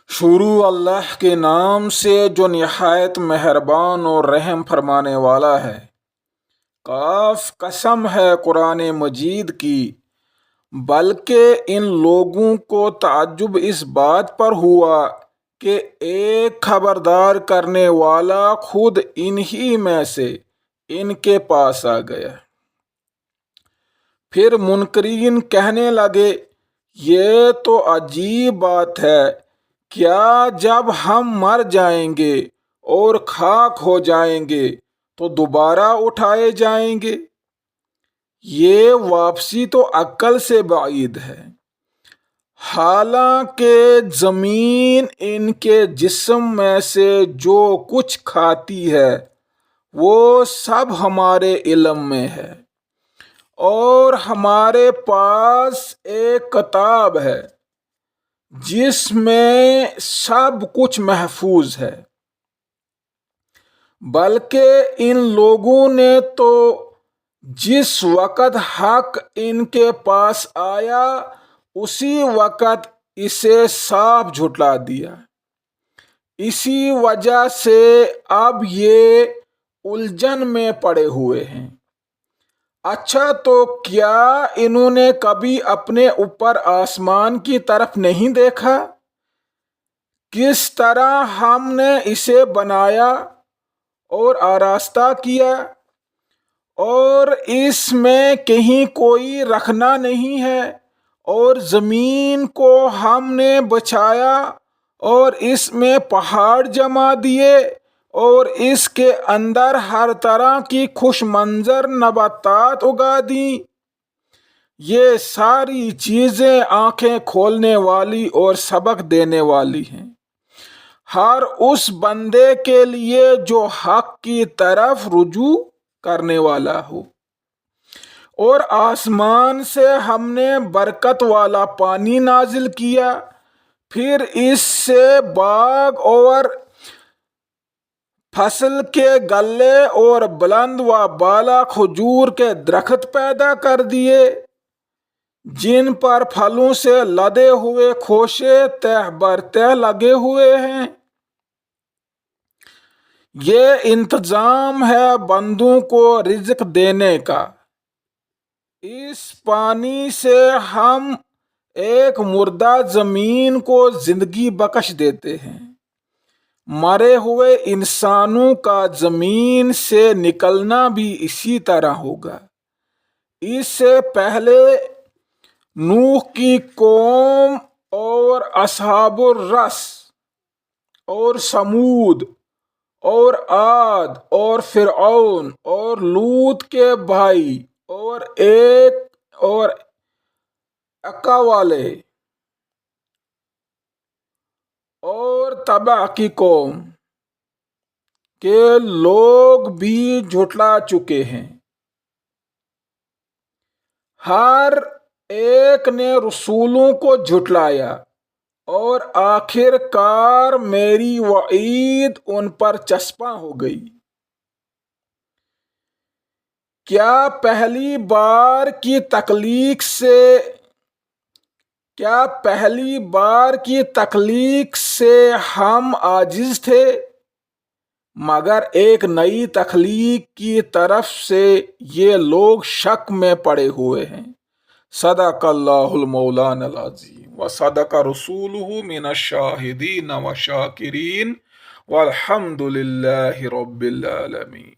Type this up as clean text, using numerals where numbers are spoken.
شروع اللہ کے نام سے جو نہایت مہربان اور رحم فرمانے والا ہے۔ قاف قسم ہے قرآن مجید کی، بلکہ ان لوگوں کو تعجب اس بات پر ہوا کہ ایک خبردار کرنے والا خود انہی میں سے ان کے پاس آ گیا۔ پھر منکرین کہنے لگے، یہ تو عجیب بات ہے، کیا جب ہم مر جائیں گے اور خاک ہو جائیں گے تو دوبارہ اٹھائے جائیں گے؟ یہ واپسی تو عقل سے بعید ہے۔ حالانکہ زمین ان کے جسم میں سے جو کچھ کھاتی ہے وہ سب ہمارے علم میں ہے، اور ہمارے پاس ایک کتاب ہے جس میں سب کچھ محفوظ ہے۔ بلکہ ان لوگوں نے تو جس وقت حق ان کے پاس آیا اسی وقت اسے صاف جھٹلا دیا۔ اسی وجہ سے اب یہ الجھن میں پڑے ہوئے ہیں۔ اچھا، تو کیا انہوں نے کبھی اپنے اوپر آسمان کی طرف نہیں دیکھا؟ کس طرح ہم نے اسے بنایا اور آراستہ کیا، اور اس میں کہیں کوئی رکھنا نہیں ہے، اور زمین کو ہم نے بچھایا اور اس میں پہاڑ جما دیے اور اس کے اندر ہر طرح کی خوش منظر نباتات اگا دیں۔ یہ ساری چیزیں آنکھیں کھولنے والی اور سبق دینے والی ہیں ہر اس بندے کے لیے جو حق کی طرف رجوع کرنے والا ہو۔ اور آسمان سے ہم نے برکت والا پانی نازل کیا، پھر اس سے باغ اور فصل کے غلے اور بلند و بالا کھجور کے درخت پیدا کر دیے، جن پر پھلوں سے لدے ہوئے خوشے تہ بر تہ لگے ہوئے ہیں۔ یہ انتظام ہے بندوں کو رزق دینے کا۔ اس پانی سے ہم ایک مردہ زمین کو زندگی بخش دیتے ہیں۔ مرے ہوئے انسانوں کا زمین سے نکلنا بھی اسی طرح ہوگا۔ اس سے پہلے نوح کی قوم اور اصحاب الرس اور سمود اور عاد اور فرعون اور لوط کے بھائی اور ایک اور عقا والے اور تبع کی قوم کے لوگ بھی جھٹلا چکے ہیں۔ ہر ایک نے رسولوں کو جھٹلایا، اور آخر کار میری وعید ان پر چسپاں ہو گئی۔ کیا پہلی بار کی تخلیق سے ہم عاجز تھے؟ مگر ایک نئی تخلیق کی طرف سے یہ لوگ شک میں پڑے ہوئے ہیں۔ صدق اللہ المولانا العظیم و صدق رسولہ من الشاہدین و شاکرین والحمد للہ رب العالمین۔